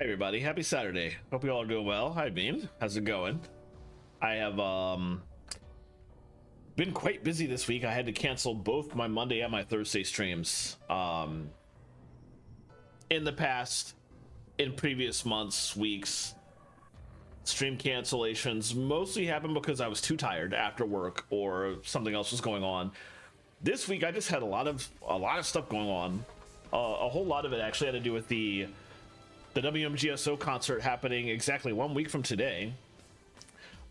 everybody, happy Saturday. Hope you all are doing well. Hi Bean, how's it going? I have been quite busy this week. I had to cancel both my Monday and my Thursday streams. In the past, in previous months, weeks, stream cancellations mostly happened because I was too tired after work or something else was going on. This week I just had a lot of stuff going on. A whole lot of it actually had to do with the WMGSO concert happening exactly 1 week from today.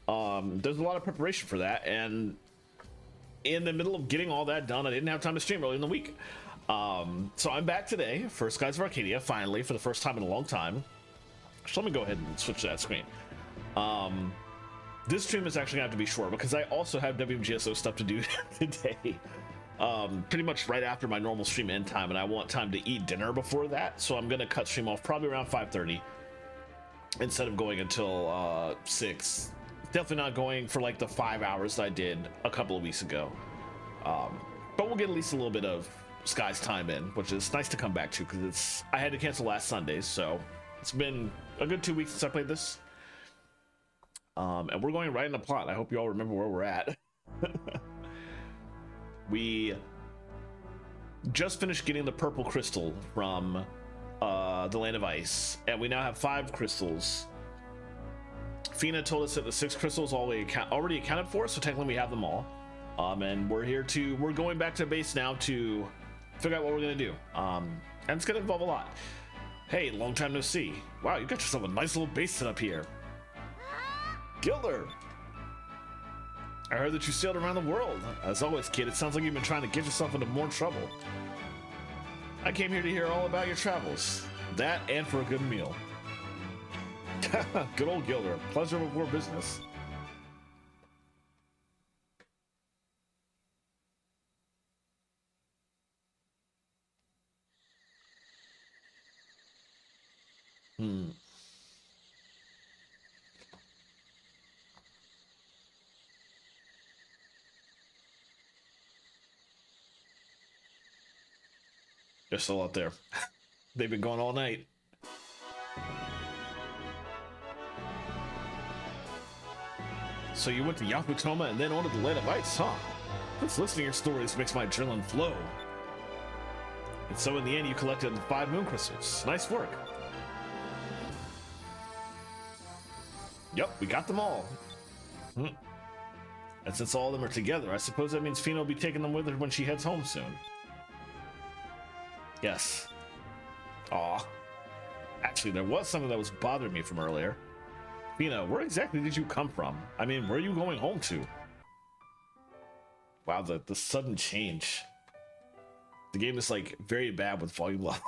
There's a lot of preparation for that, and in the middle of getting all that done, I didn't have time to stream early in the week. So I'm back today for Skies of Arcadia, finally, for the first time in a long time. So let me go ahead and switch to that screen. This stream is actually going to have to be short because I also have WMGSO stuff to do today. Pretty much right after my normal stream end time, and I want time to eat dinner before that, so I'm gonna cut stream off probably around 5:30 instead of going until 6. Definitely not going for like the 5 hours that I did a couple of weeks ago, but we'll get at least a little bit of Sky's time in, which is nice to come back to because I had to cancel last Sunday, so it's been a good 2 weeks since I played this. And we're going right in the plot. I hope you all remember where we're at. We just finished getting the purple crystal from the Land of Ice, and we now have 5 crystals. Fina told us that the 6 crystals already accounted for, so technically we have them all. And we're going back to base now to figure out what we're gonna do. And it's gonna involve a lot. Hey, long time no see. Wow, you got yourself a nice little base set up here. Gilder! I heard that you sailed around the world. As always, kid, it sounds like you've been trying to get yourself into more trouble. I came here to hear all about your travels. That and for a good meal. Good old Gilder. Pleasure before business. They're still out there. They've been going all night. So you went to Yakutoma and then on to the Land of Ice, huh? Just listening to your stories makes my adrenaline flow. And so in the end, you collected 5 moon crystals. Nice work. Yep, we got them all. And since all of them are together, I suppose that means Fina will be taking them with her when she heads home soon. Yes. Aw. Actually, there was something that was bothering me from earlier. Fina, where exactly did you come from? I mean, where are you going home to? Wow, the sudden change. The game is like very bad with volume level.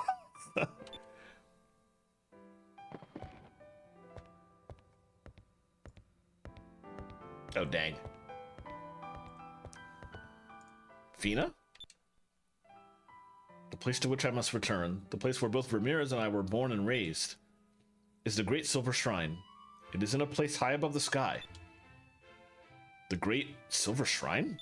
Oh, dang. Fina? The place to which I must return, the place where both Ramirez and I were born and raised, is the Great Silver Shrine. It is in a place high above the sky. The Great Silver Shrine?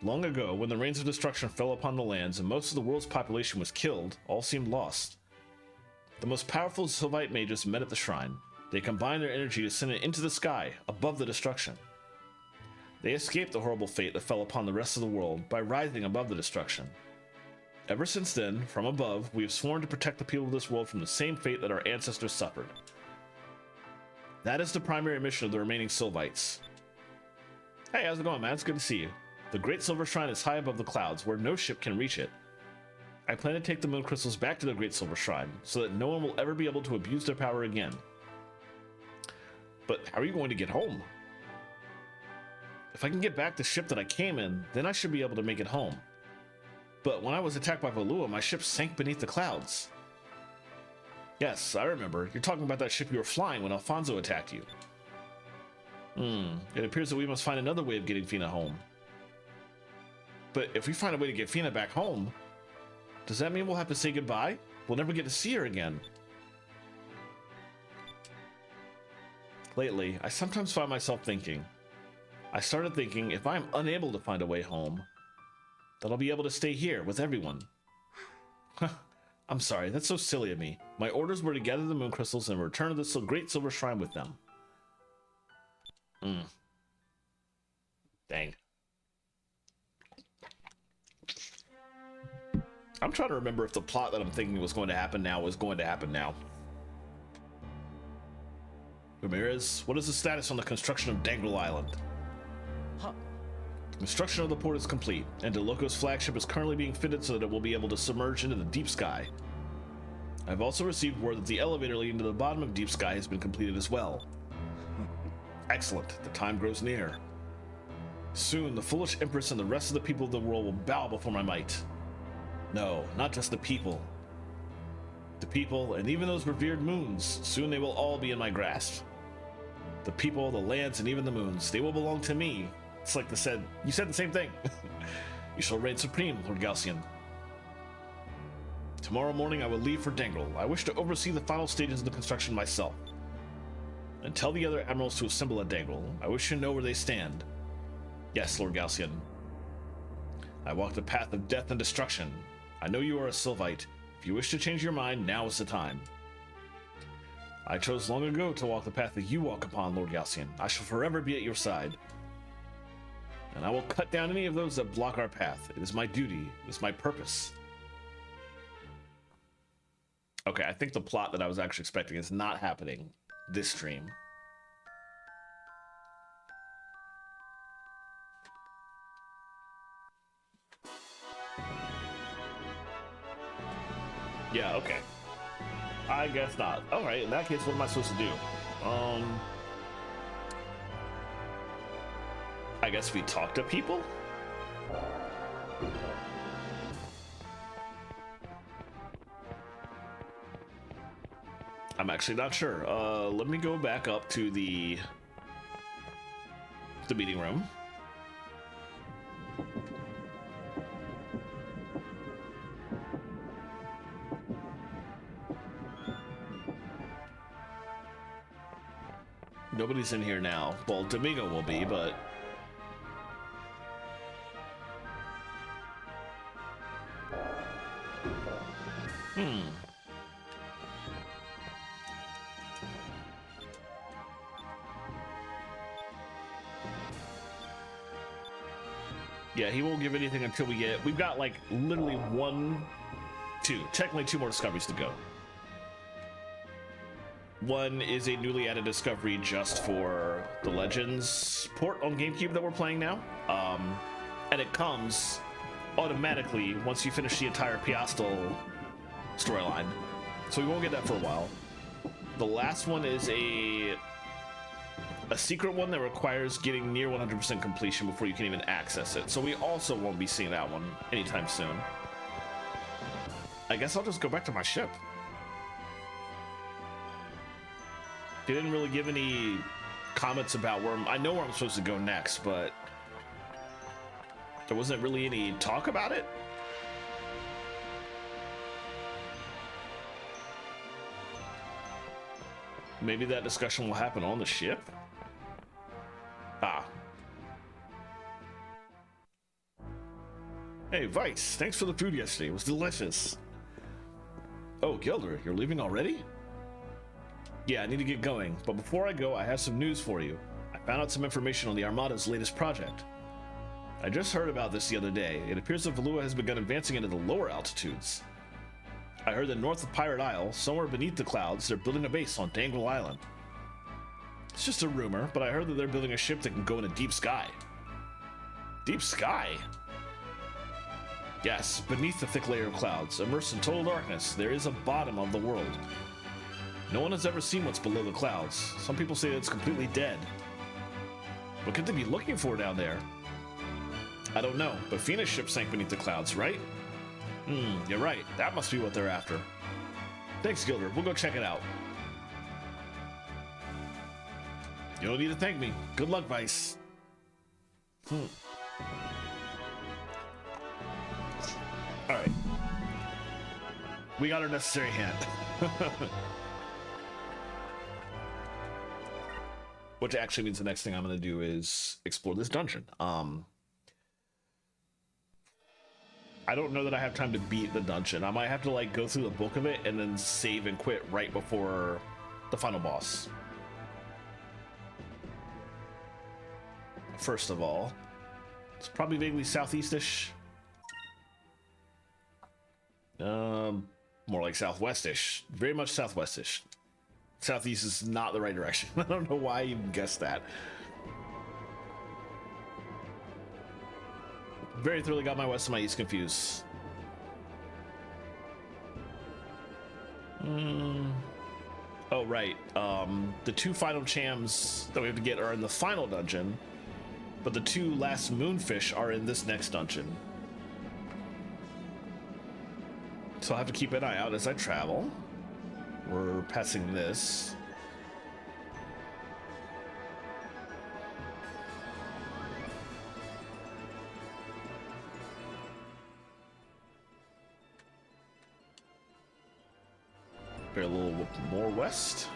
Long ago, when the rains of destruction fell upon the lands and most of the world's population was killed, all seemed lost. The most powerful Sylvite mages met at the shrine. They combined their energy to send it into the sky, above the destruction. They escaped the horrible fate that fell upon the rest of the world by rising above the destruction. Ever since then, from above, we have sworn to protect the people of this world from the same fate that our ancestors suffered. That is the primary mission of the remaining Sylvites. Hey, how's it going, man? It's good to see you. The Great Silver Shrine is high above the clouds, where no ship can reach it. I plan to take the moon crystals back to the Great Silver Shrine, so that no one will ever be able to abuse their power again. But how are you going to get home? If I can get back the ship that I came in, then I should be able to make it home. But when I was attacked by Valua, my ship sank beneath the clouds. Yes, I remember. You're talking about that ship you were flying when Alfonso attacked you. It appears that we must find another way of getting Fina home. But if we find a way to get Fina back home, does that mean we'll have to say goodbye? We'll never get to see her again. Lately, I sometimes find myself thinking. I started thinking if I'm unable to find a way home, that I'll be able to stay here with everyone. I'm sorry, that's so silly of me. My orders were to gather the moon crystals and return to the great silver shrine with them. Dang. I'm trying to remember if the plot that I'm thinking was going to happen now was going to happen now. Ramirez, what is the status on the construction of Dangle Island? Huh. Construction of the port is complete, and DeLoco's flagship is currently being fitted so that it will be able to submerge into the deep sky. I've also received word that the elevator leading to the bottom of deep sky has been completed as well. Excellent. The time grows near. Soon, the foolish Empress and the rest of the people of the world will bow before my might. No, not just the people. The people, and even those revered moons, soon they will all be in my grasp. The people, the lands, and even the moons, they will belong to me. It's like you said the same thing. You shall reign supreme, Lord Galcian. Tomorrow morning I will leave for Dangle. I wish to oversee the final stages of the construction myself. And tell the other admirals to assemble at Dangle. I wish to know where they stand. Yes, Lord Galcian. I walk the path of death and destruction. I know you are a Sylvite. If you wish to change your mind, now is the time. I chose long ago to walk the path that you walk upon, Lord Galcian. I shall forever be at your side. And I will cut down any of those that block our path. It is my duty. It is my purpose. Okay, I think the plot that I was actually expecting is not happening this stream. Yeah, okay. I guess not. Alright, in that case, what am I supposed to do? I guess we talk to people? I'm actually not sure. Let me go back up to the meeting room. Nobody's in here now. Well, Domingo will be, but... Yeah, he won't give anything until we've got like literally technically two more discoveries to go. One is a newly added discovery just for the Legends port on GameCube that we're playing now. And it comes automatically once you finish the entire Piastel storyline. So we won't get that for a while. The last one is a secret one that requires getting near 100% completion before you can even access it. So we also won't be seeing that one anytime soon. I guess I'll just go back to my ship. They didn't really give any comments about I know where I'm supposed to go next, but there wasn't really any talk about it. Maybe that discussion will happen on the ship? Ah. Hey, Vice, thanks for the food yesterday. It was delicious. Oh, Gilder, you're leaving already? Yeah, I need to get going, but before I go, I have some news for you. I found out some information on the Armada's latest project. I just heard about this the other day. It appears that Valua has begun advancing into the lower altitudes. I heard that north of Pirate Isle, somewhere beneath the clouds, they're building a base on Dangle Island. It's just a rumor, but I heard that they're building a ship that can go into deep sky. Deep sky? Yes, beneath the thick layer of clouds, immersed in total darkness, there is a bottom of the world. No one has ever seen what's below the clouds. Some people say that it's completely dead. What could they be looking for down there? I don't know, but Phoenix ship sank beneath the clouds, right? You're right. That must be what they're after. Thanks, Gilder. We'll go check it out. You don't need to thank me. Good luck, Vice. Alright. We got our necessary hand. Which actually means the next thing I'm going to do is explore this dungeon. I I don't know that I have time to beat the dungeon. I might have to like go through the book of it and then save and quit right before the final boss. First of all, it's probably vaguely southeast-ish. More like southwest-ish. Very much southwest-ish. Southeast is not the right direction. I don't know why I even guessed that. Very thoroughly got my west and my east confused. Oh, right. The two final chams that we have to get are in the final dungeon, but the two last moonfish are in this next dungeon. So I'll have to keep an eye out as I travel. We're passing this. A little more west.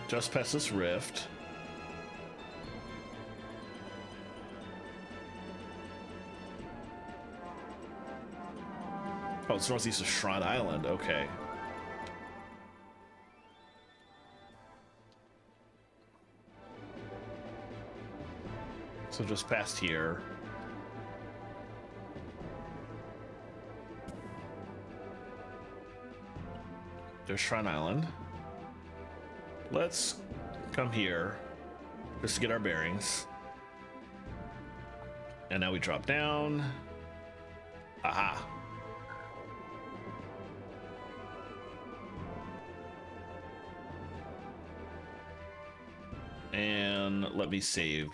Just past this rift. Oh, it's northeast of Shrine Island. Okay. So just past here. There's Shrine Island. Let's come here just to get our bearings. And now we drop down. Aha. And let me save.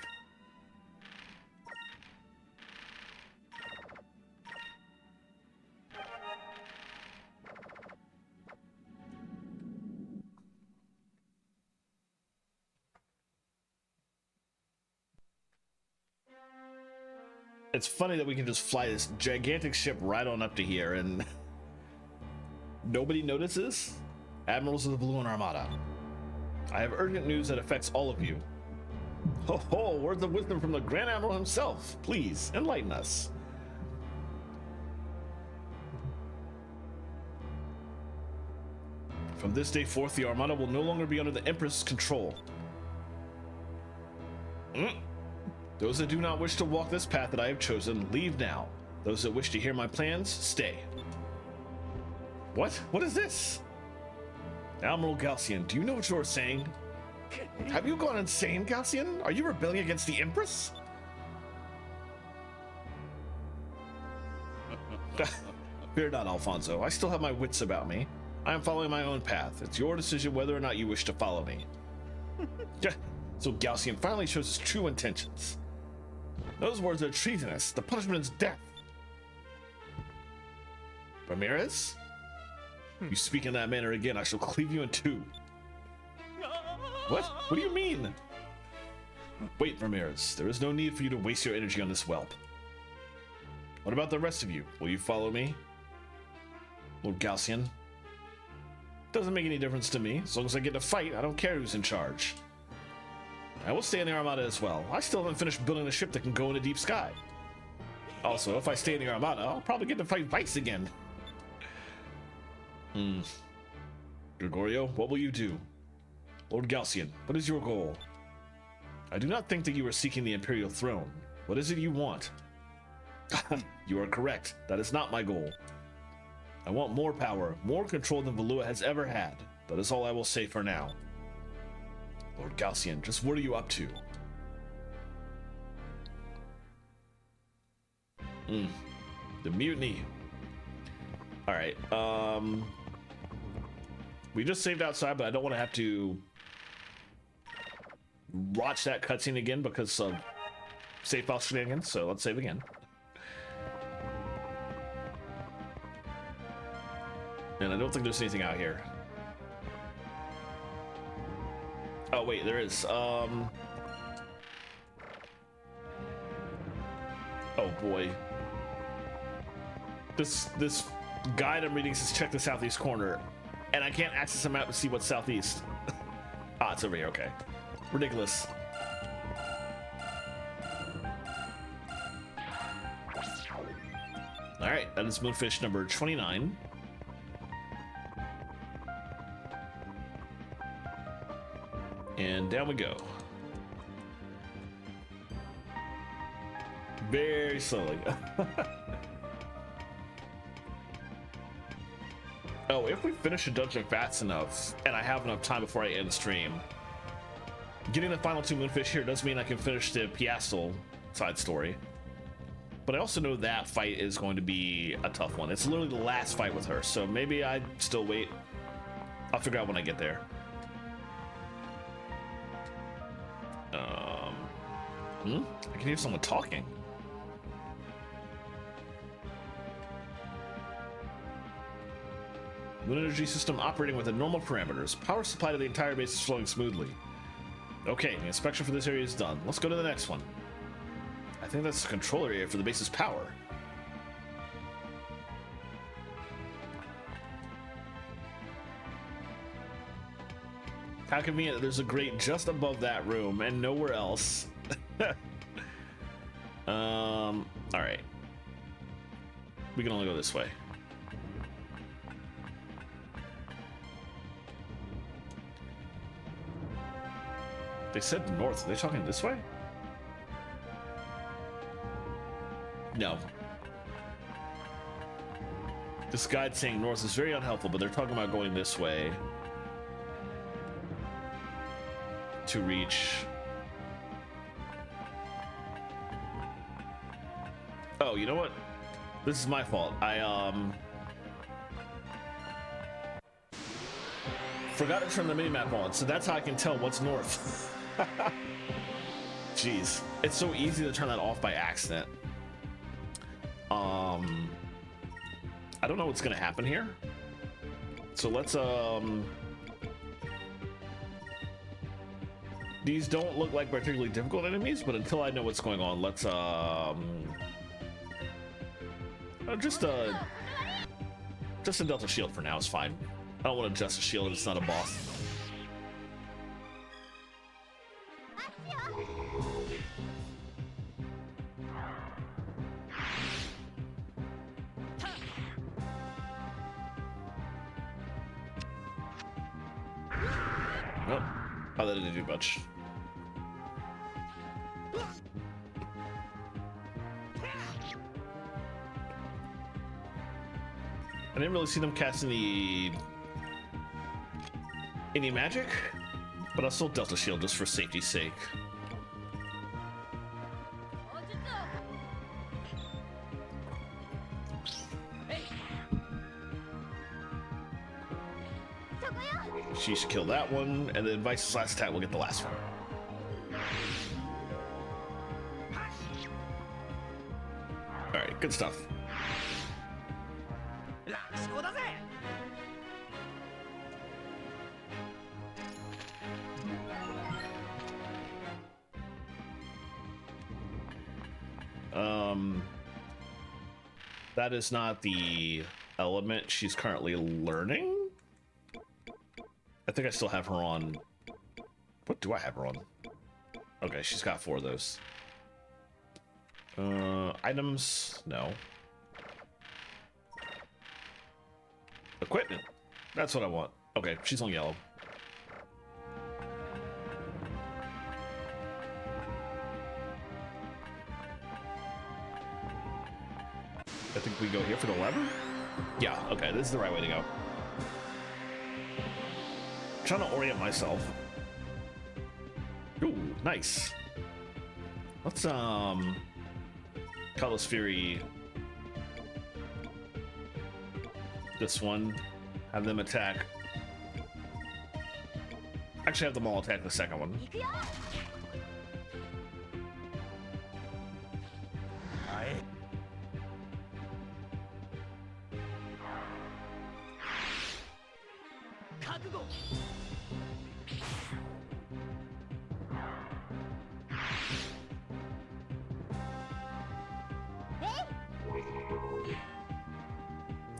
It's funny that we can just fly this gigantic ship right on up to here and nobody notices. Admirals of the Blue Armada, I have urgent news that affects all of you. Ho ho, words of wisdom from the Grand Admiral himself. Please enlighten us. From this day forth, the Armada will no longer be under the Empress's control. Those that do not wish to walk this path that I have chosen, leave now. Those that wish to hear my plans, stay. What? What is this? Admiral Galcian, do you know what you're saying? Have you gone insane, Galcian? Are you rebelling against the Empress? Fear not, Alfonso. I still have my wits about me. I am following my own path. It's your decision whether or not you wish to follow me. So Galcian finally shows his true intentions. Those words are treasonous. The punishment is death. Ramirez? You speak in that manner again, I shall cleave you in two. What? What do you mean? Wait, Ramirez. There is no need for you to waste your energy on this whelp. What about the rest of you? Will you follow me? Lord Galcian? Doesn't make any difference to me. As long as I get to fight, I don't care who's in charge. I will stay in the Armada as well. I still haven't finished building a ship that can go in the deep sky. Also, if I stay in the Armada, I'll probably get to fight Vice again. Gregorio, what will you do? Lord Galcian, what is your goal? I do not think that you are seeking the Imperial throne. What is it you want? You are correct. That is not my goal. I want more power, more control than Valua has ever had. That is all I will say for now. Lord Galcian, just what are you up to? The mutiny. Alright, we just saved outside, but I don't want to have to watch that cutscene again because of save file shenanigans, so let's save again. And I don't think there's anything out here. Oh wait, there is. Oh boy. This guide I'm reading says check the southeast corner, and I can't access the map to see what's southeast. Ah, it's over here. Okay. Ridiculous. All right, that is Moonfish number 29. And down we go. Very slowly. Oh, if we finish a dungeon fast enough, and I have enough time before I end stream, getting the final 2 Moonfish here does mean I can finish the Piastel side story. But I also know that fight is going to be a tough one. It's literally the last fight with her, so maybe I'd still wait. I'll figure out when I get there. I can hear someone talking. Moon energy system operating within normal parameters. Power supply to the entire base is flowing smoothly. Okay, the inspection for this area is done. Let's go to the next one. I think that's the control area for the base's power. How convenient that there's a grate just above that room and nowhere else. All right. We can only go this way. They said north. Are they talking this way? No. This guide saying north is very unhelpful, but they're talking about going this way to reach. Oh, you know what? This is my fault. I forgot to turn the minimap on, so that's how I can tell what's north. Jeez, it's so easy to turn that off by accident. I don't know what's gonna happen here, so let's these don't look like particularly difficult enemies, but until I know what's going on, let's just a Delta Shield for now is fine. I don't want to adjust a shield if it's not a boss. Nope. Oh, that didn't do much. I didn't really see them cast any magic, but I'll still Delta Shield just for safety's sake. She should kill that one, and then Vice's last attack will get the last one. Alright, good stuff. That is not the element she's currently learning. I think I still have her on. What do I have her on? Okay, she's got 4 of those. Items, no. Equipment, that's what I want. Okay, she's on yellow. I think we go here for the lever? Yeah, okay, this is the right way to go. I'm trying to orient myself. Ooh, nice. Let's, Cutlass Fury this one. Have them attack. Actually, have them all attack the second one.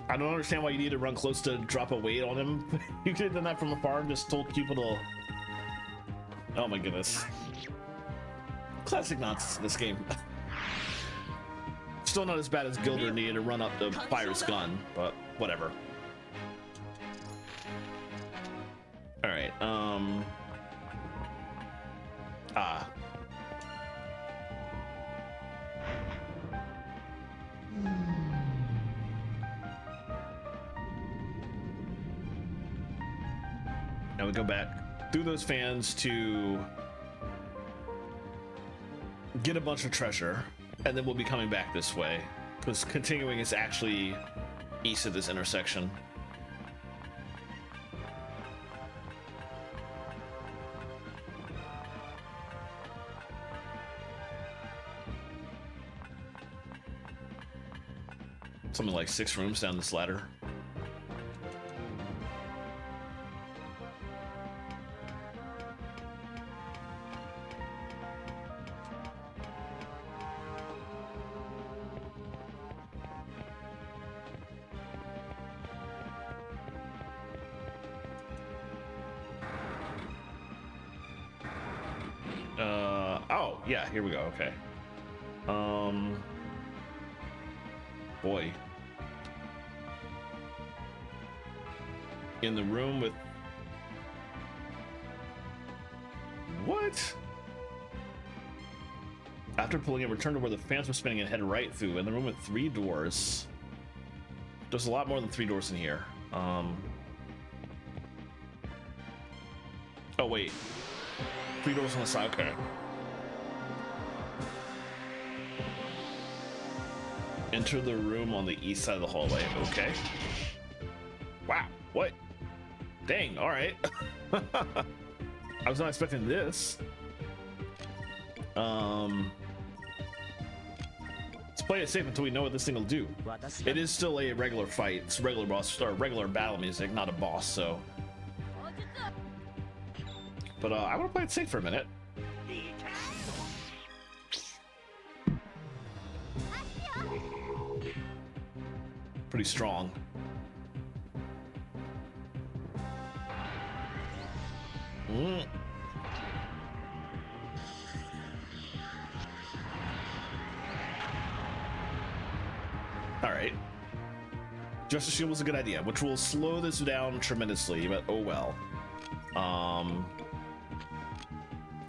I don't understand why you need to run close to drop a weight on him. You could have done that from afar and just told people to Oh my goodness. Classic nonsense in this game. Still not as bad as Gilder needed to run up the pirate's gun, but whatever. Alright, Now we go back through those fans to get a bunch of treasure, and then we'll be coming back this way, because continuing is actually east of this intersection. Something like 6 rooms down this ladder. Oh, yeah, here we go. Okay. Boy. In the room with... What? After pulling it, return to where the fans were spinning and head right through. In the room with 3 doors. There's a lot more than 3 doors in here. Oh, wait. 3 doors on the side. Okay. Enter the room on the east side of the hallway. Okay. Wow. What? Dang. All right. I was not expecting this. Let's play it safe until we know what this thing will do. It is still a regular fight. It's regular boss or regular battle music, not a boss. So. But I want to play it safe for a minute. Pretty strong. All right. Justice Shield was a good idea, which will slow this down tremendously, but oh well. I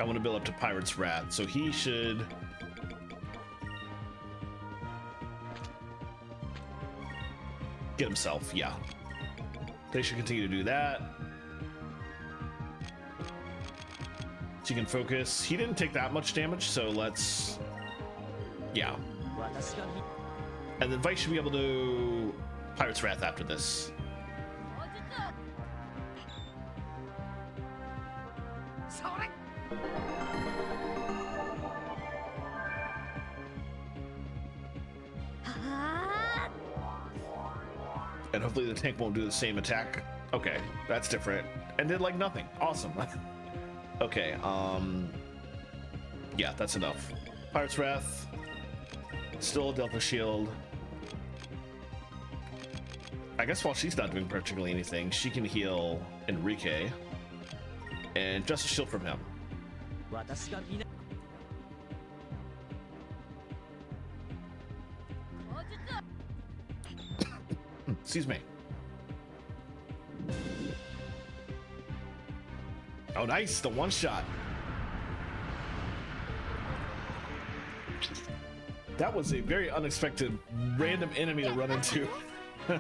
want to build up to Pirate's Wrath, so he should... get himself, yeah. They should continue to do that. So you can focus. He didn't take that much damage, so let's... yeah. And then Vice should be able to... Pirate's Wrath after this. And hopefully the tank won't do the same attack. Okay, that's different. And did like nothing. Awesome. Okay, yeah, that's enough. Pirate's Wrath. Still a Delta Shield. I guess while she's not doing particularly anything, she can heal Enrique. And just a shield from him. Excuse me. Oh, nice, the one shot. That was a very unexpected random enemy to run into. All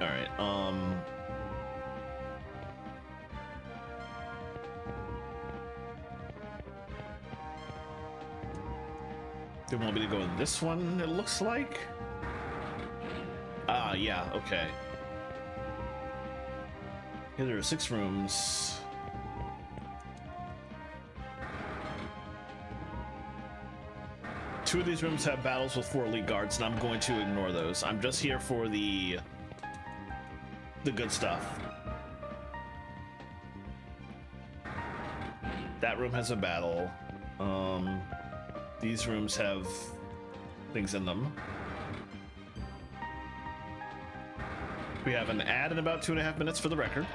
right, they want me to go in this one, it looks like. Ah, yeah, okay. Here there are 6 rooms. Two of these rooms have battles with 4 elite guards, and I'm going to ignore those. I'm just here for the good stuff. That room has a battle. These rooms have things in them. We have an ad in about 2.5 minutes for the record.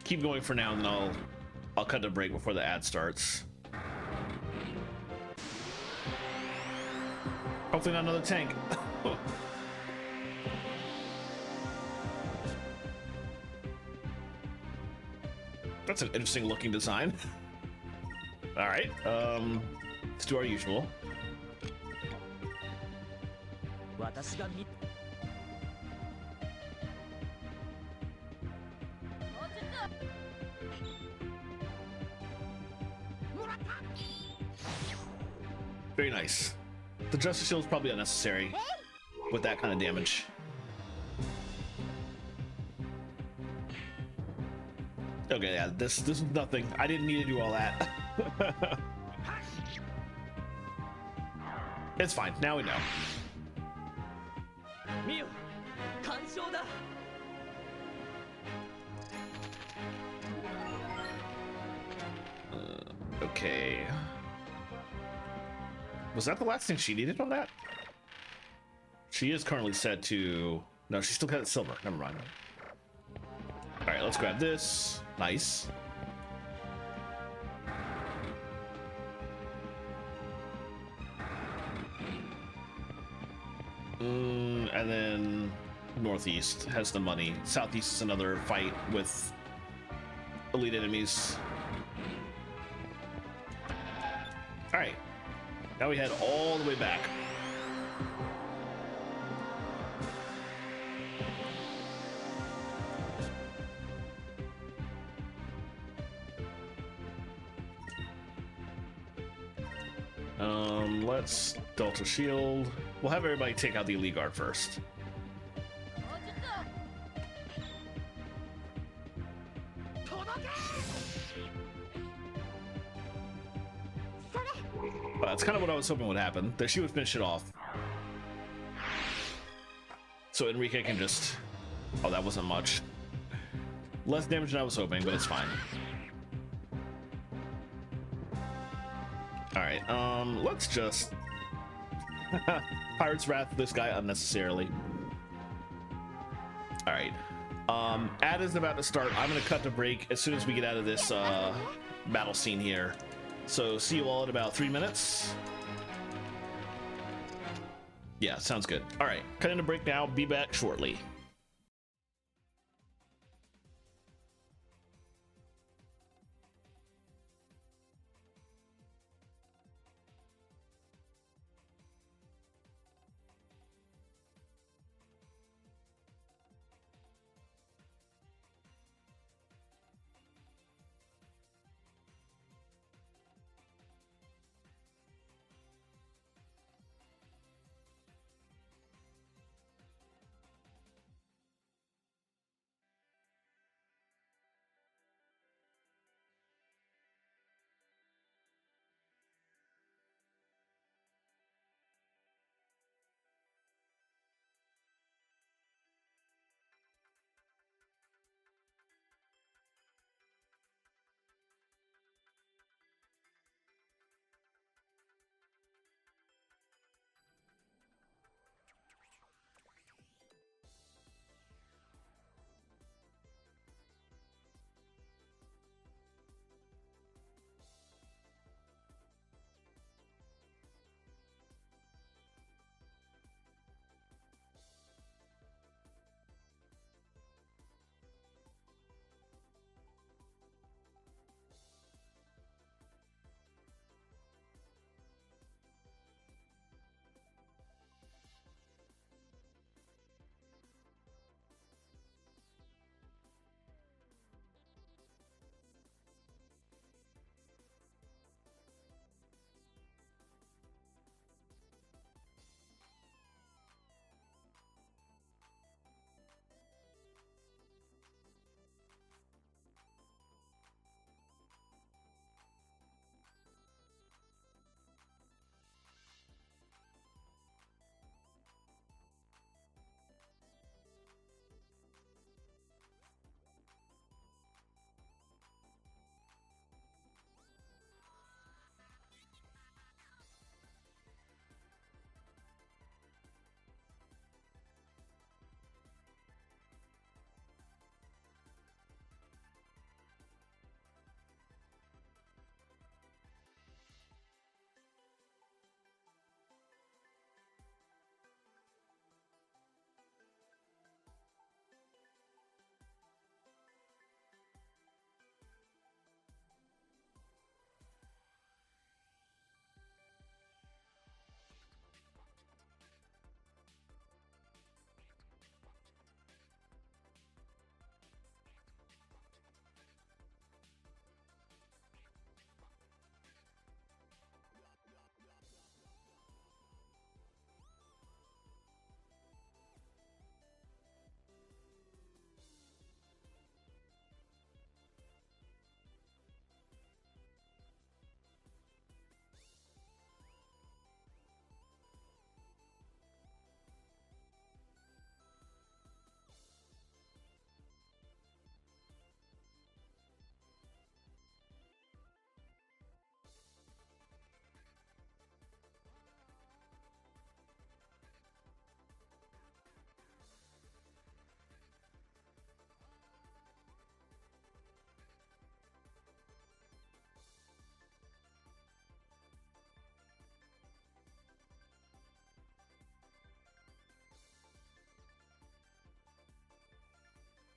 Keep going for now, and then I'll cut a break before the ad starts. Hopefully not another tank. That's an interesting looking design. All right, let's do our usual. Very nice. The Justice Shield is probably unnecessary with that kind of damage. Okay, yeah, this is nothing. I didn't need to do all that. It's fine. Now we know. Okay. Was that the last thing she needed on that? She is currently set to... No, she still got it silver. Never mind. All right, let's grab this. Nice. And then Northeast has the money. Southeast is another fight with elite enemies. All right. Now we head all the way back. Let's Delta Shield. We'll have everybody take out the Elite Guard first. That's kind of what I was hoping would happen. That she would finish it off. So Enrique can just... Oh, that wasn't much. Less damage than I was hoping, but it's fine. Alright, let's just... Pirate's Wrath this guy unnecessarily. Alright. Ad is about to start. I'm gonna cut the break as soon as we get out of this battle scene here. So see you all in about 3 minutes. Yeah, sounds good. All right, cutting a break now. Be back shortly.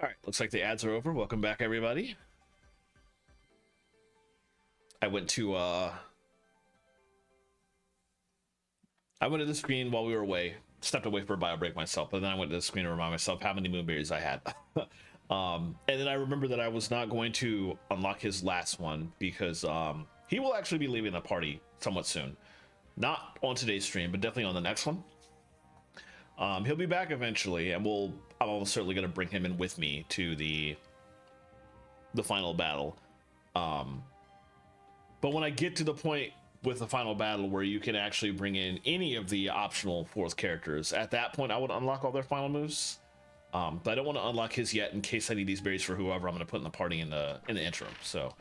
All right, looks like the ads are over. Welcome back, everybody. I went to the screen while we were away. Stepped away for a bio break myself, but then I went to the screen to remind myself how many moonberries I had. And then I remember that I was not going to unlock his last one because he will actually be leaving the party somewhat soon. Not on today's stream, but definitely on the next one. He'll be back eventually, and I'm almost certainly going to bring him in with me to the final battle. But when I get to the point with the final battle where you can actually bring in any of the optional fourth characters, at that point I would unlock all their final moves. But I don't want to unlock his yet in case I need these berries for whoever I'm going to put in the party in the interim. So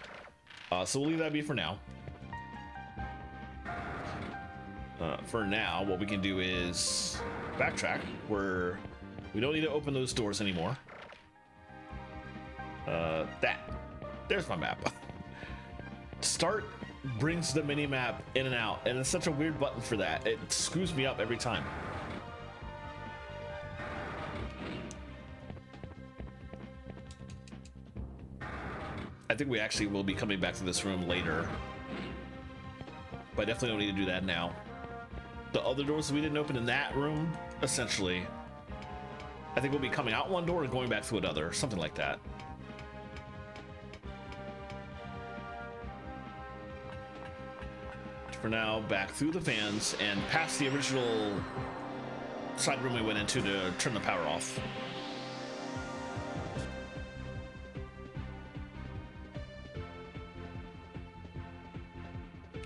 we'll leave that be for now. For now, what we can do is backtrack where we don't need to open those doors anymore. There's my map. Start brings the mini map in and out, and it's such a weird button for that. It screws me up every time. I think we actually will be coming back to this room later, but I definitely don't need to do that now. The other doors that we didn't open in that room, essentially, I think we'll be coming out one door and going back through another, something like that. For now, back through the fans and past the original side room we went into to turn the power off.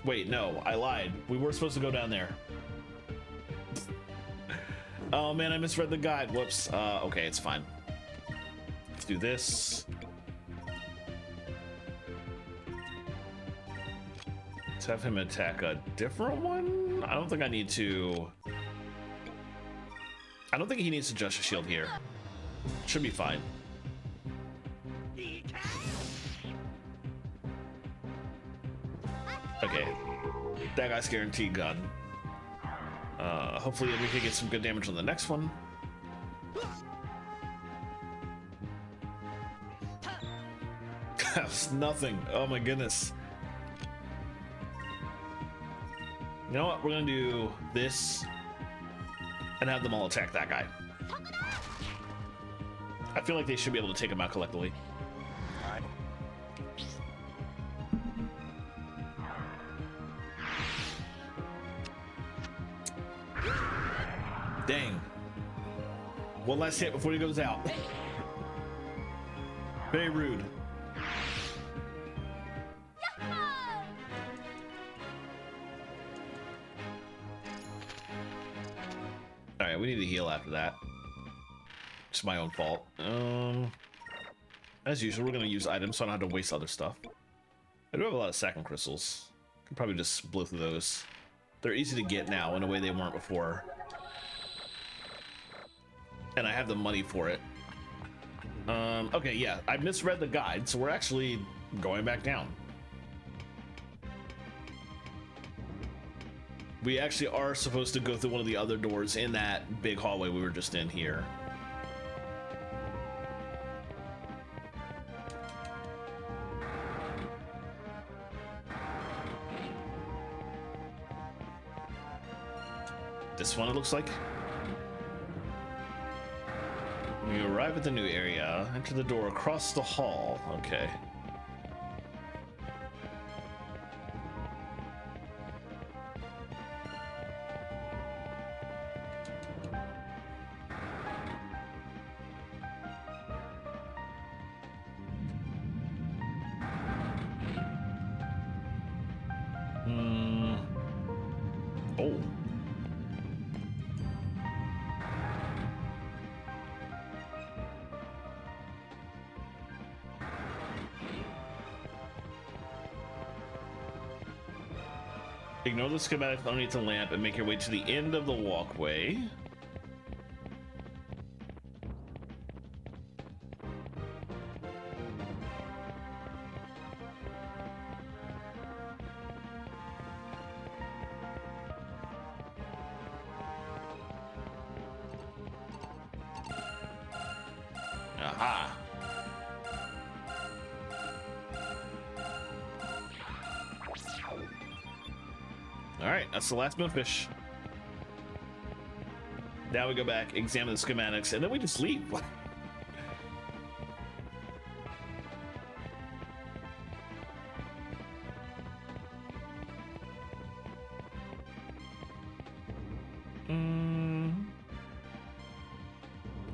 Wait, no, I lied. We were supposed to go down there. Oh man, I misread the guide. Whoops. Okay, it's fine. Let's do this. Let's have him attack a different one. I don't think I need to. I don't think he needs to adjust a shield here. Should be fine. Okay, that guy's guaranteed gun. Hopefully we can get some good damage on the next one. That's nothing. Oh my goodness. You know what? We're gonna do this and have them all attack that guy. I feel like they should be able to take him out collectively. Dang. One last hit before he goes out. Very rude. Alright, we need to heal after that. It's my own fault. As usual, we're gonna use items so I don't have to waste other stuff. I do have a lot of second crystals. Could probably just blow through those. They're easy to get now in a way they weren't before. And I have the money for it. Okay, yeah, I misread the guide, so we're actually going back down. We actually are supposed to go through one of the other doors in that big hallway we were just in here. This one, it looks like. When you arrive at the new area, enter the door across the hall. Okay. Oh. Ignore the schematic underneath the lamp and make your way to the end of the walkway. Aha. Alright, that's the last moonfish. Now we go back, examine the schematics, and then we just leave.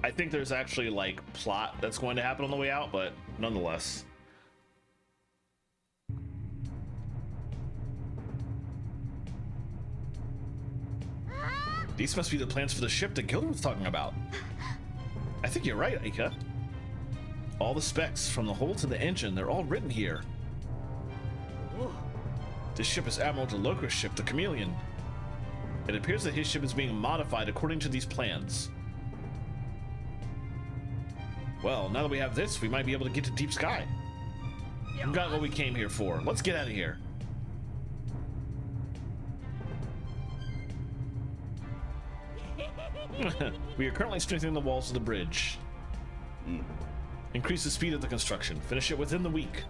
I think there's actually like plot that's going to happen on the way out, but nonetheless. These must be the plans for the ship that Gilder was talking about. I think you're right, Aika. All the specs, from the hull to the engine, they're all written here. This ship is Admiral DeLocre's ship, the Chameleon. It appears that his ship is being modified according to these plans. Well, now that we have this, we might be able to get to deep sky. We've got what we came here for. Let's get out of here. We are currently strengthening the walls of the bridge. Increase the speed of the construction. Finish it within the week.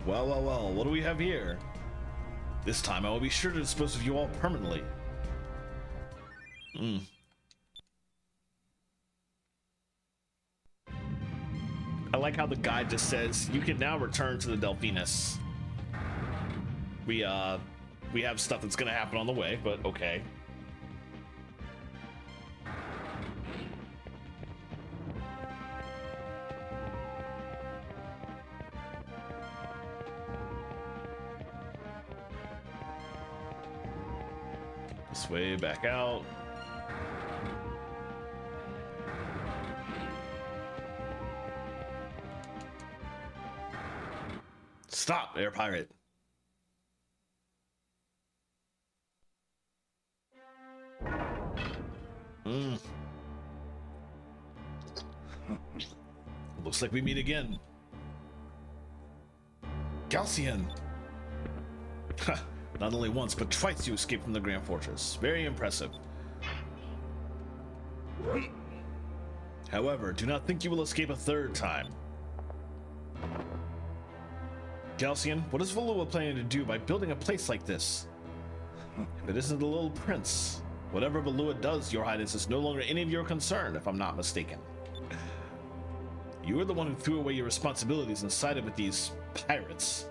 Well, what do we have here? This time I will be sure to dispose of you all permanently. I like how the guide just says, you can now return to the Delphinus. We have stuff that's gonna happen on the way, but okay. This way, back out. Stop, air pirate. Looks like we meet again. Galcian! Not only once, but twice you escaped from the Grand Fortress. Very impressive. However, do not think you will escape a third time. Galcian, what is Valua planning to do by building a place like this? If it isn't the little prince, whatever Valua does, Your Highness, is no longer any of your concern, if I'm not mistaken. You are the one who threw away your responsibilities and sided with these pirates.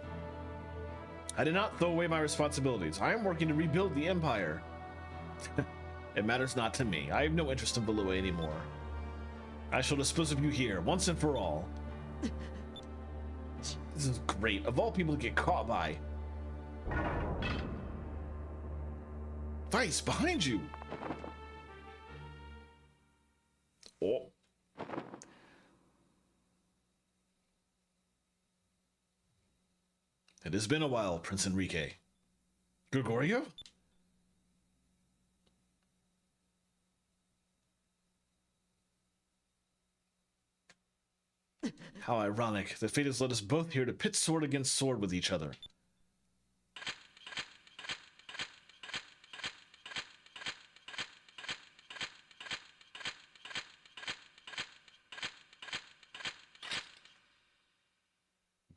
I did not throw away my responsibilities. I am working to rebuild the Empire. It matters not to me. I have no interest in Valua anymore. I shall dispose of you here, once and for all. This is great. Of all people to get caught by. Vice, behind you! Oh. It has been a while, Prince Enrique. Gregorio? How ironic. The fate has led us both here to pit sword against sword with each other.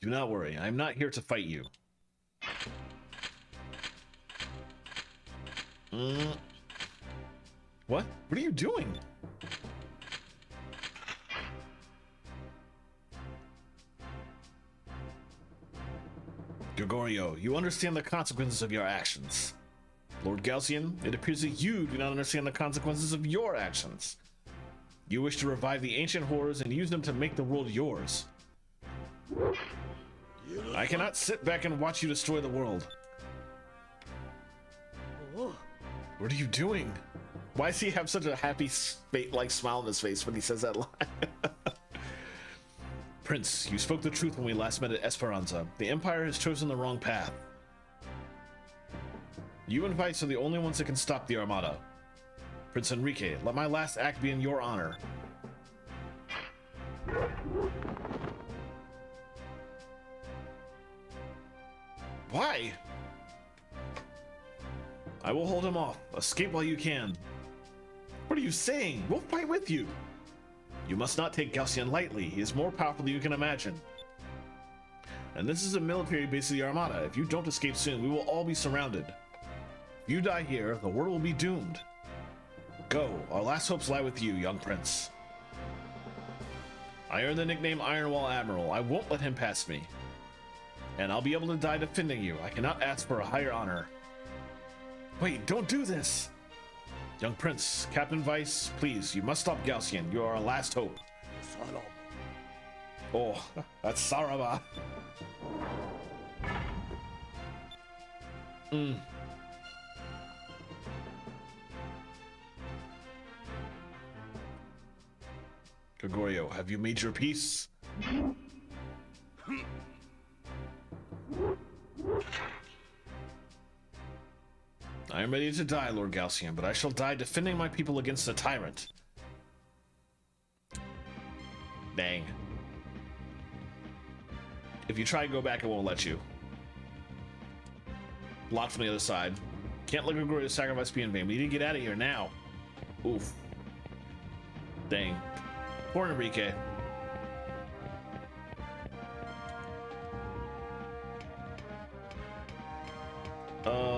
Do not worry, I am not here to fight you. What? What are you doing? Gregorio, you understand the consequences of your actions. Lord Galcian, it appears that you do not understand the consequences of your actions. You wish to revive the ancient horrors and use them to make the world yours. I cannot sit back and watch you destroy the world. What are you doing? Why does he have such a happy, like smile on his face when he says that line? Prince, you spoke the truth when we last met at Esperanza. The Empire has chosen the wrong path. You and Vice are the only ones that can stop the Armada. Prince Enrique, let my last act be in your honor. Why? I will hold him off. Escape while you can. What are you saying? We'll fight with you. You must not take Galcian lightly. He is more powerful than you can imagine. and this is a military base of the Armada. If you don't escape soon, we will all be surrounded. If you die here, the world will be doomed. Go, our last hopes lie with you, young prince. I earned the nickname Ironwall Admiral. I won't let him pass me. And I'll be able to die defending you. I cannot ask for a higher honor. Wait, don't do this! Young prince, Captain Vice, please, you must stop Gaussian. You are our last hope. Oh, that's Saraba. Gregorio, have you made your peace? I am ready to die, Lord Gaussian, but I shall die defending my people against the tyrant. Dang. If you try to go back, it won't let you. Blocked from the other side. Can't let Gregorio's sacrifice be in vain. We need to get out of here now. Oof. Dang. Poor Enrique.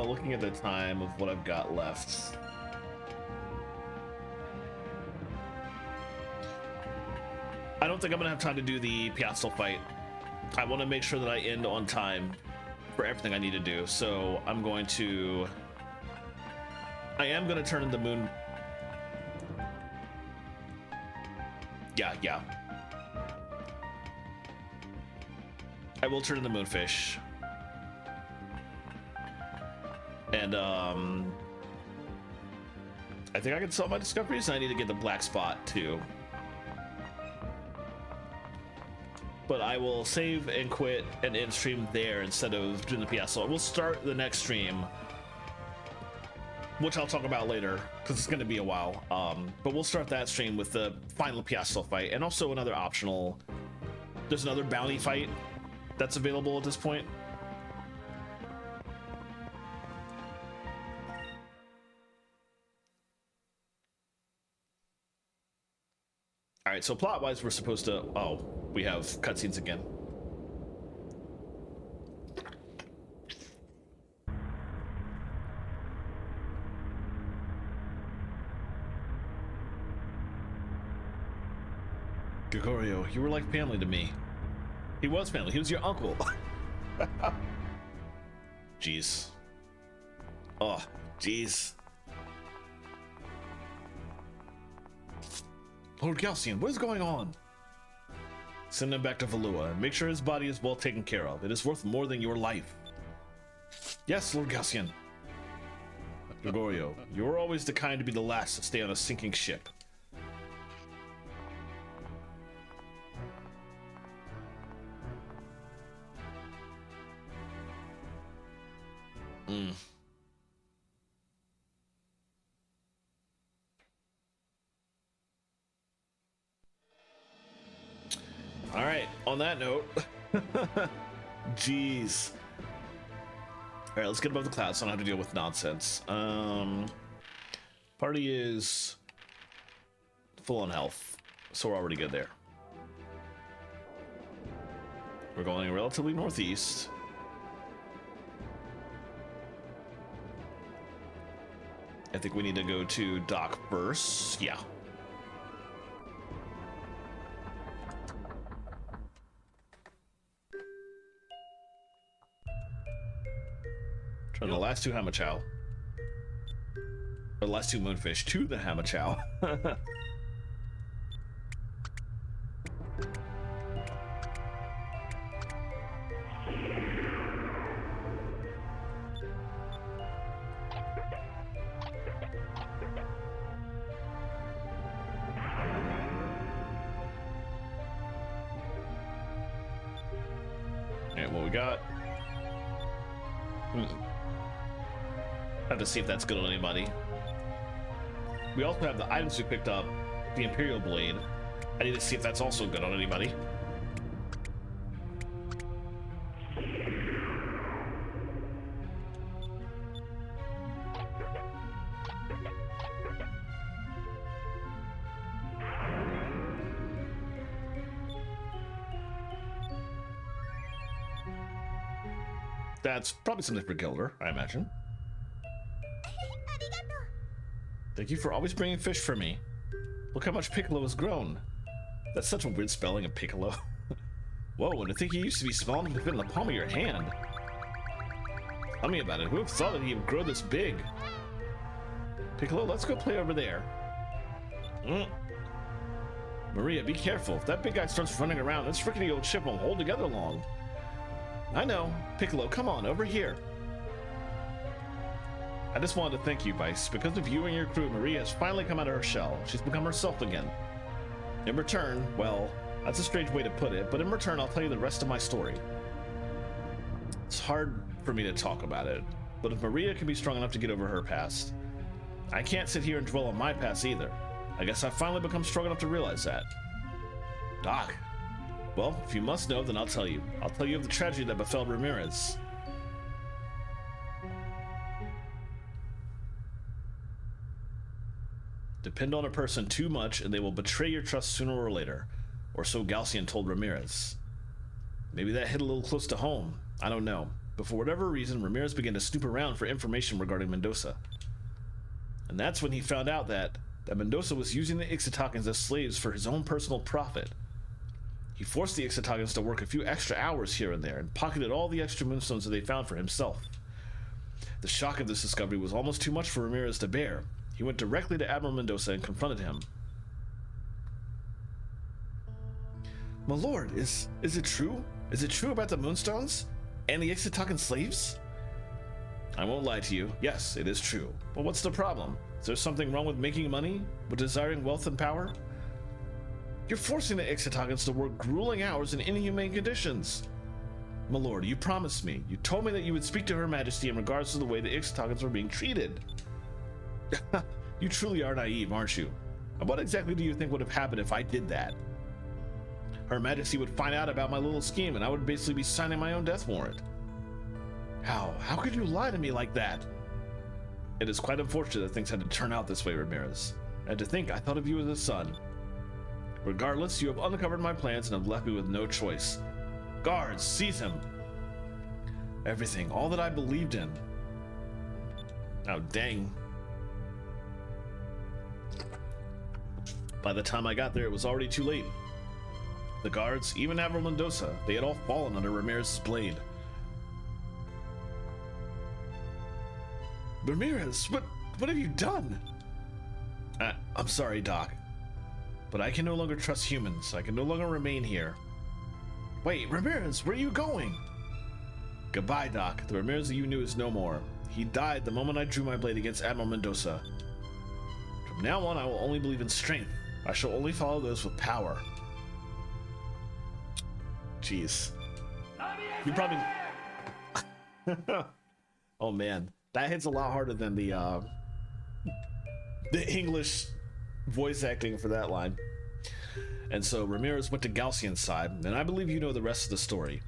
Looking at the time of what I've got left. I don't think I'm gonna have time to do the Piastel fight. I want to make sure that I end on time for everything I need to do, so I'm going to... I am going to turn in the moon... Yeah. I will turn in the moonfish. And, I think I can solve my discoveries, and I need to get the black spot, too. But I will save and quit and end stream there instead of doing the PS. So we'll start the next stream, which I'll talk about later because it's going to be a while. But we'll start that stream with the final Piastel fight and also another optional. There's another bounty fight that's available at this point. All right, so plot-wise, we're supposed to... Oh, we have cutscenes again. Gregorio, you were like family to me. He was family. He was your uncle. Jeez. Oh, jeez. Lord Gaussian, what is going on? Send him back to Valua and make sure his body is well taken care of. It is worth more than your life. Yes, Lord Gaussian. Gregorio, you are always the kind to be the last to stay on a sinking ship. All right, on that note, jeez. All right, let's get above the clouds so I don't have to deal with nonsense. Party is full on health, so we're already good there. We're going relatively northeast. I think we need to go to dock first. Yeah. Try the last two Hamachow. Or the last two Moonfish to the Hamachow. And what we got? Have to see if that's good on anybody. We also have the items we picked up, the Imperial Blade. I need to see if that's also good on anybody. That's probably something for Gilder, I imagine. Thank you for always bringing fish for me. Look how much Piccolo has grown. That's such a weird spelling of Piccolo. Whoa, and to think he used to be small enough to fit in the palm of your hand. Tell me about it. Who would have thought that he would grow this big? Piccolo, let's go play over there. Maria, be careful. If that big guy starts running around, this rickety old ship won't hold together long. I know. Piccolo, come on, over here. I just wanted to thank you, Vice. Because of you and your crew, Maria has finally come out of her shell. She's become herself again. In return, well, that's a strange way to put it, but in return, I'll tell you the rest of my story. It's hard for me to talk about it, but if Maria can be strong enough to get over her past, I can't sit here and dwell on my past either. I guess I've finally become strong enough to realize that. Doc. Well, if you must know, then I'll tell you. I'll tell you of the tragedy that befell Ramirez. Depend on a person too much and they will betray your trust sooner or later. Or so Galcian told Ramirez. Maybe that hit a little close to home. I don't know. But for whatever reason, Ramirez began to snoop around for information regarding Mendoza. And that's when he found out that Mendoza was using the Ixtacans as slaves for his own personal profit. He forced the Ixtacans to work a few extra hours here and there and pocketed all the extra moonstones that they found for himself. The shock of this discovery was almost too much for Ramirez to bear. He went directly to Admiral Mendoza and confronted him. My lord, is it true? Is it true about the moonstones? And the Ixtacan slaves? I won't lie to you. Yes, it is true. But what's the problem? Is there something wrong with making money? With desiring wealth and power? You're forcing the Ixtacans to work grueling hours in inhumane conditions. My lord, you promised me. You told me that you would speak to Her Majesty in regards to the way the Ixtacans were being treated. You truly are naive, aren't you? And what exactly do you think would have happened if I did that? Her Majesty would find out about my little scheme and I would basically be signing my own death warrant. How could you lie to me like that? It is quite unfortunate that things had to turn out this way, Ramirez. And to think I thought of you as a son. Regardless, you have uncovered my plans and have left me with no choice. Guards, seize him! Everything, all that I believed in. Oh, dang. By the time I got there, it was already too late. The guards, even Admiral Mendoza, they had all fallen under Ramirez's blade. Ramirez, what have you done? I'm sorry, Doc. But I can no longer trust humans. I can no longer remain here. Wait, Ramirez, where are you going? Goodbye, Doc. The Ramirez that you knew is no more. He died the moment I drew my blade against Admiral Mendoza. From now on, I will only believe in strength. I shall only follow those with power. Jeez. You probably... Oh man, that hits a lot harder than the English voice acting for that line. And so Ramirez went to Galcian's side, and I believe you know the rest of the story.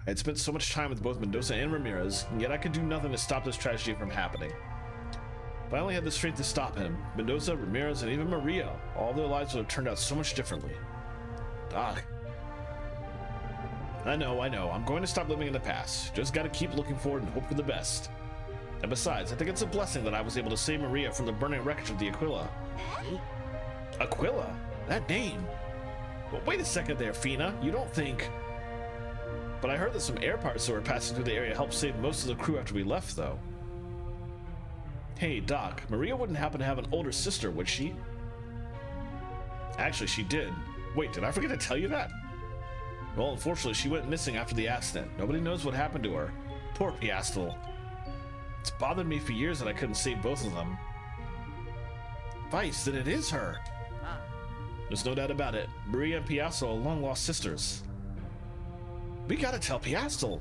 I had spent so much time with both Mendoza and Ramirez, and yet I could do nothing to stop this tragedy from happening. If I only had the strength to stop him, Mendoza, Ramirez, and even Maria, all their lives would have turned out so much differently. Doc. I know, I'm going to stop living in the past. Just gotta keep looking forward and hope for the best. And besides, I think it's a blessing that I was able to save Maria from the burning wreckage of the Aquila. Aquila? That name? But wait a second there, Fina. You don't think... But I heard that some air parts that were passing through the area helped save most of the crew after we left, though. Hey, Doc, Maria wouldn't happen to have an older sister, would she? Actually, she did. Wait, did I forget to tell you that? Well, unfortunately, she went missing after the accident. Nobody knows what happened to her. Poor Piastel. It's bothered me for years that I couldn't save both of them. Vice, then it is her. There's no doubt about it. Maria and Piastel are long-lost sisters. We gotta tell Piastel.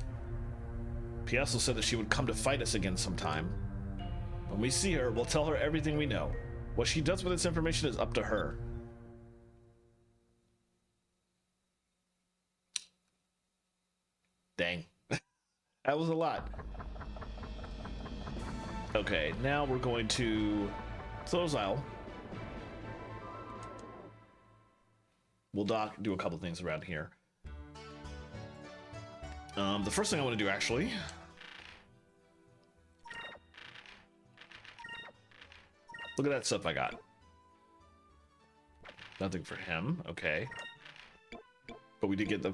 Piastel said that she would come to fight us again sometime. When we see her, we'll tell her everything we know. What she does with this information is up to her. Dang. That was a lot. Okay, now we're going to Close Isle. We'll do a couple things around here. The first thing I want to do, actually, look at that stuff I got. Nothing for him. Okay. But we did get the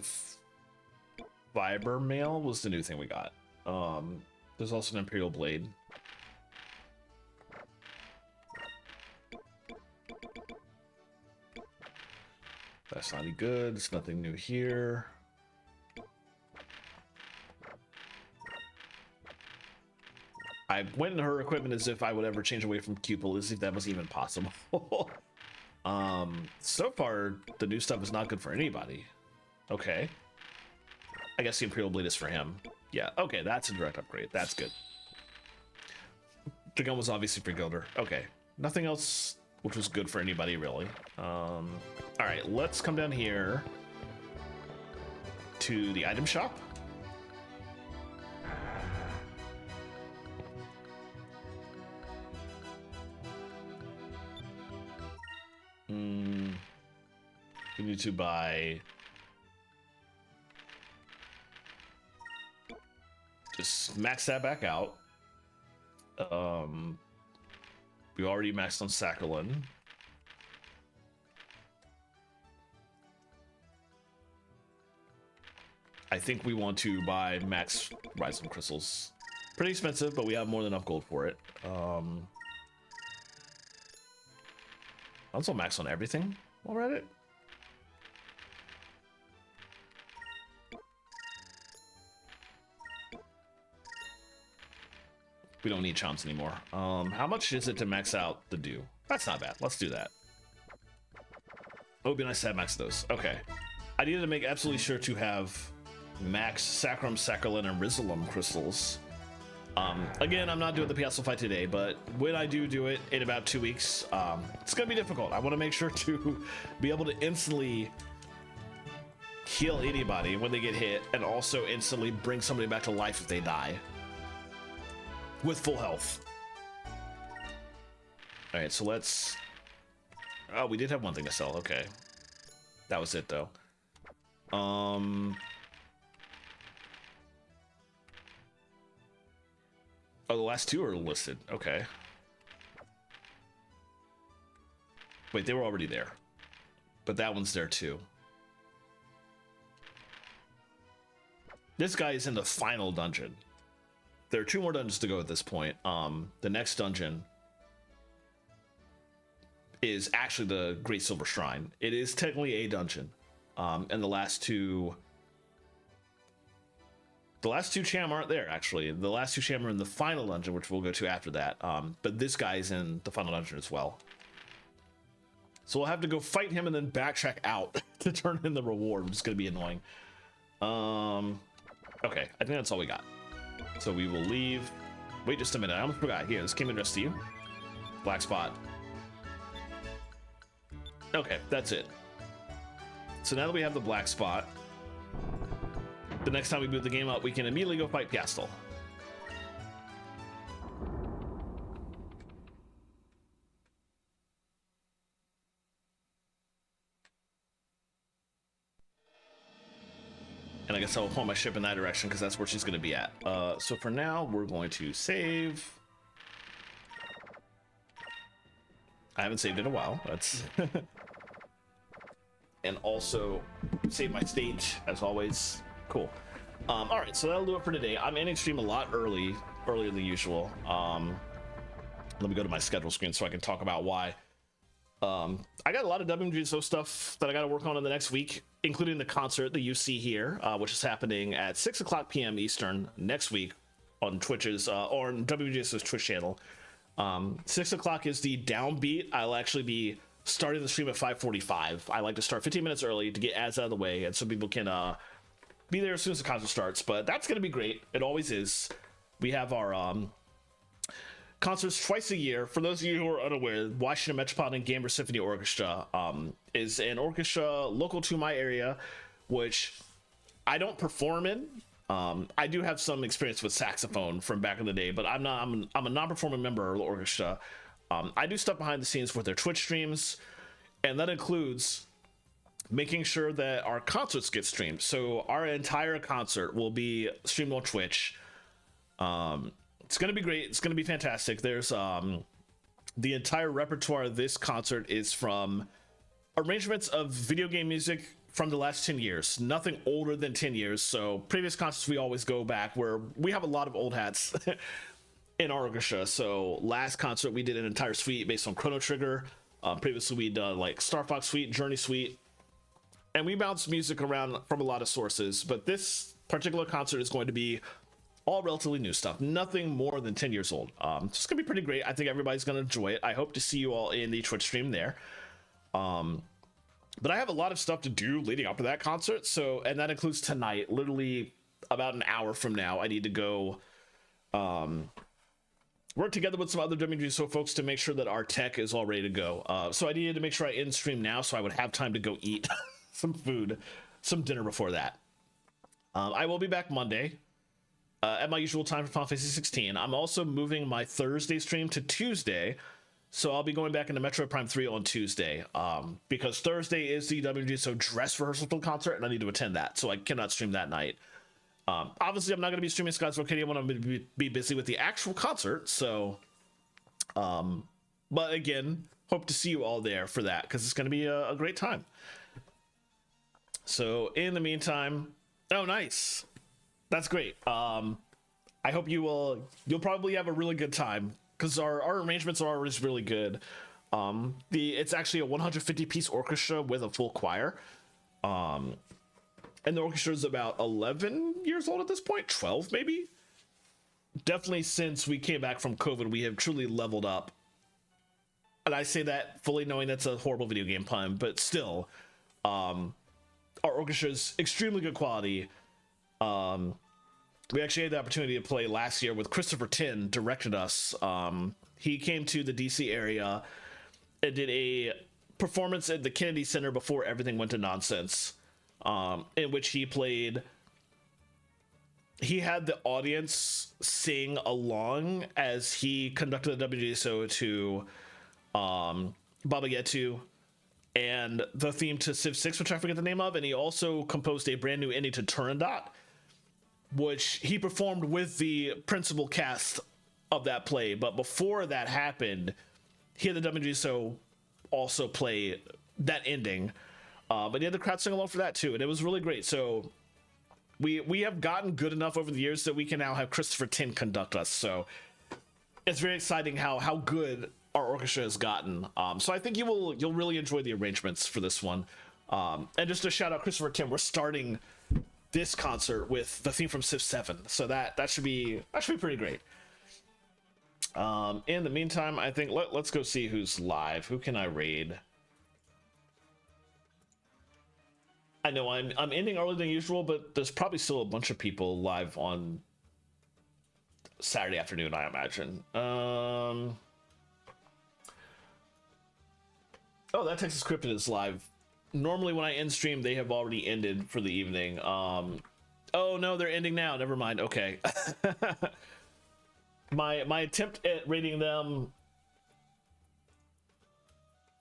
fiber mail was the new thing we got. There's also an Imperial Blade. That's not any good. There's nothing new here. I went into her equipment as if I would ever change away from Cupel, as if that was even possible. So far, the new stuff is not good for anybody. Okay. I guess the Imperial Blade is for him. Yeah, okay, that's a direct upgrade. That's good. The gun was obviously for Gilder. Okay. Nothing else which was good for anybody, really. Alright, let's come down here to the item shop. We need to buy... Just max that back out. We already maxed on Sakhalin. I think we want to buy max Rhizome crystals. Pretty expensive, but we have more than enough gold for it. Also max on everything while we're at it. We don't need chomps anymore. How much is it to max out the dew? That's not bad. Let's do that. It would be nice to have max those. Okay. I needed to make absolutely sure to have max Saccharum, Sakhalin, and Rizalum crystals. Again, I'm not doing the Piazzle fight today, but when I do it in about 2 weeks, it's gonna be difficult. I want to make sure to be able to instantly heal anybody when they get hit, and also instantly bring somebody back to life if they die. With full health. All right, so let's... Oh, we did have one thing to sell. Okay. That was it, though. Oh, the last two are listed. Okay. Wait, they were already there. But that one's there, too. This guy is in the final dungeon. There are 2 more dungeons to go at this point. The next dungeon is actually the Great Silver Shrine. It is technically a dungeon. And the last two Cham aren't there, actually. The last 2 Cham are in the final dungeon, which we'll go to after that. But this guy's in the final dungeon as well. So we'll have to go fight him and then backtrack out to turn in the reward, which is going to be annoying. Okay, I think that's all we got. So we will leave. Wait just a minute. I almost forgot. Here, this came addressed to you. Black spot. Okay, that's it. So now that we have the black spot, the next time we boot the game up, we can immediately go fight Piastel. And I guess I'll point my ship in that direction because that's where she's going to be at. So for now, we're going to save. I haven't saved in a while. That's and also save my state as always. Cool. All right, so that'll do it for today. I'm ending stream a lot earlier than usual. Let me go to my schedule screen so I can talk about why. I got a lot of WGSO stuff that I got to work on in the next week, including the concert that you see here, which is happening at 6 o'clock p.m. Eastern next week on Twitch's or on WGSO's Twitch channel. 6 o'clock is the downbeat. I'll actually be starting the stream at 5:45. I like to start 15 minutes early to get ads out of the way, and so people can be there as soon as the concert starts. But that's going to be great. It always is. We have our concerts twice a year. For those of you who are unaware, Washington Metropolitan Chamber Symphony Orchestra is an orchestra local to my area, which I don't perform in. I do have some experience with saxophone from back in the day, but I'm a non-performing member of the orchestra. I do stuff behind the scenes with their Twitch streams, and that includes making sure that our concerts get streamed. So our entire concert will be streamed on Twitch. It's gonna be great. It's gonna be fantastic. There's the entire repertoire of this concert is from arrangements of video game music from the last 10 years, nothing older than 10 years. So previous concerts, we always go back where we have a lot of old hats in our orchestra. So last concert, we did an entire suite based on Chrono Trigger. Previously, we done like Star Fox Suite, Journey Suite, and we bounce music around from a lot of sources. But this particular concert is going to be all relatively new stuff, nothing more than 10 years old. It's gonna be pretty great. I think everybody's gonna enjoy it. I hope to see you all in the Twitch stream there. But I have a lot of stuff to do leading up to that concert. So, and that includes tonight, literally about an hour from now, I need to go work together with some other WGSO folks to make sure that our tech is all ready to go. So I needed to make sure I end stream now so I would have time to go eat some food, some dinner before that. I will be back Monday at my usual time for Final Fantasy 16. I'm also moving my Thursday stream to Tuesday. So I'll be going back into Metroid Prime 3 on Tuesday, because Thursday is the WGSO dress rehearsal for the concert, and I need to attend that, so I cannot stream that night. Obviously, I'm not going to be streaming Skies of Arcadia when I'm going to be busy with the actual concert, so... but again, hope to see you all there for that, because it's going to be a great time. So, in the meantime... Oh, nice! That's great. I hope you'll probably have a really good time, because our arrangements are always really good. It's actually a 150-piece orchestra with a full choir. And the orchestra is about 11 years old at this point, 12 maybe? Definitely since we came back from COVID, we have truly leveled up. And I say that fully knowing that's a horrible video game pun, but still, our orchestra is extremely good quality. We actually had the opportunity to play last year with Christopher Tin, directed us. He came to the DC area and did a performance at the Kennedy Center before everything went to nonsense, in which he had the audience sing along as he conducted the WGSO to Baba Yetu and the theme to Civ 6, which I forget the name of, and he also composed a brand new ending to Turandot, which he performed with the principal cast of that play. But before that happened, he had the WGSO also play that ending. But he had the crowd sing along for that too, and it was really great. So we have gotten good enough over the years that we can now have Christopher Tin conduct us. So it's very exciting how good our orchestra has gotten. So I think you'll really enjoy the arrangements for this one. And just to shout out Christopher Tin, we're starting this concert with the theme from Civ 7, so that should be pretty great. In the meantime, I think let's go see who's live. Who can I raid? I know I'm ending earlier than usual, but there's probably still a bunch of people live on Saturday afternoon, I imagine. Oh, that Texas Cryptid is live. Normally when I end stream, they have already ended for the evening. Oh no, they're ending now. Never mind. Okay. my attempt at rating them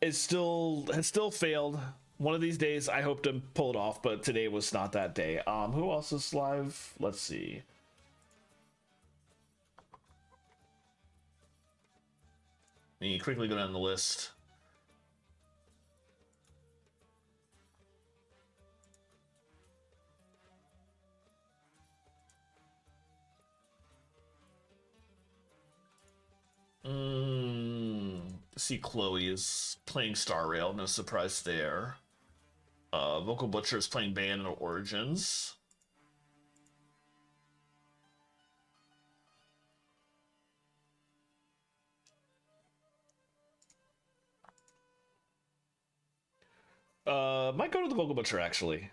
has still failed. One of these days I hope to pull it off, but today was not that day. Who else is live? Let's see. Let me quickly go down the list. See, Chloe is playing Star Rail, no surprise there. Vocal Butcher is playing Bayonetta Origins. Might go to the Vocal Butcher, actually.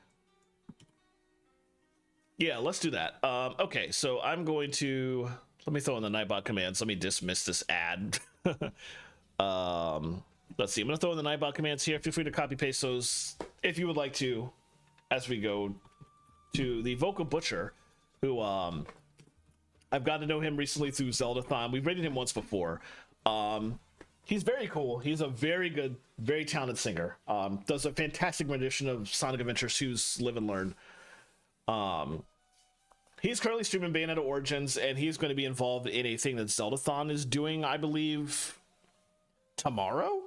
Yeah, let's do that. Okay, so I'm going to... Let me throw in the Nightbot commands. Let me dismiss this ad. Let's see. I'm going to throw in the Nightbot commands here. Feel free to copy paste those if you would like to as we go to the Vocal Butcher, who I've gotten to know him recently through Zeldathon. We've rated him once before. He's very cool. He's a very good, very talented singer. Does a fantastic rendition of Sonic Adventure 2's Live and Learn. He's currently streaming Bayonetta Origins, and he's going to be involved in a thing that Zeldathon is doing, I believe, tomorrow.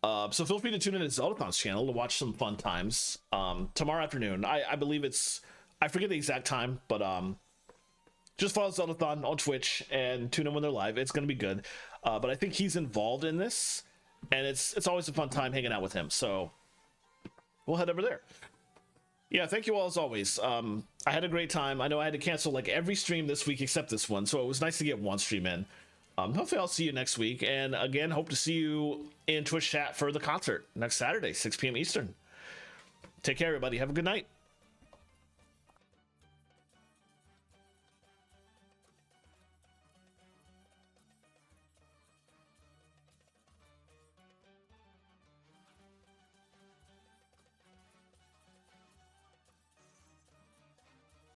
So feel free to tune in to Zeldathon's channel to watch some fun times. Tomorrow afternoon, I believe it's, I forget the exact time, but just follow Zeldathon on Twitch and tune in when they're live. It's going to be good. But I think he's involved in this, and it's always a fun time hanging out with him. So we'll head over there. Yeah, thank you all as always. I had a great time. I know I had to cancel like every stream this week except this one, so it was nice to get one stream in. Hopefully I'll see you next week, and again, hope to see you in Twitch chat for the concert next Saturday, 6 p.m. Eastern. Take care, everybody. Have a good night.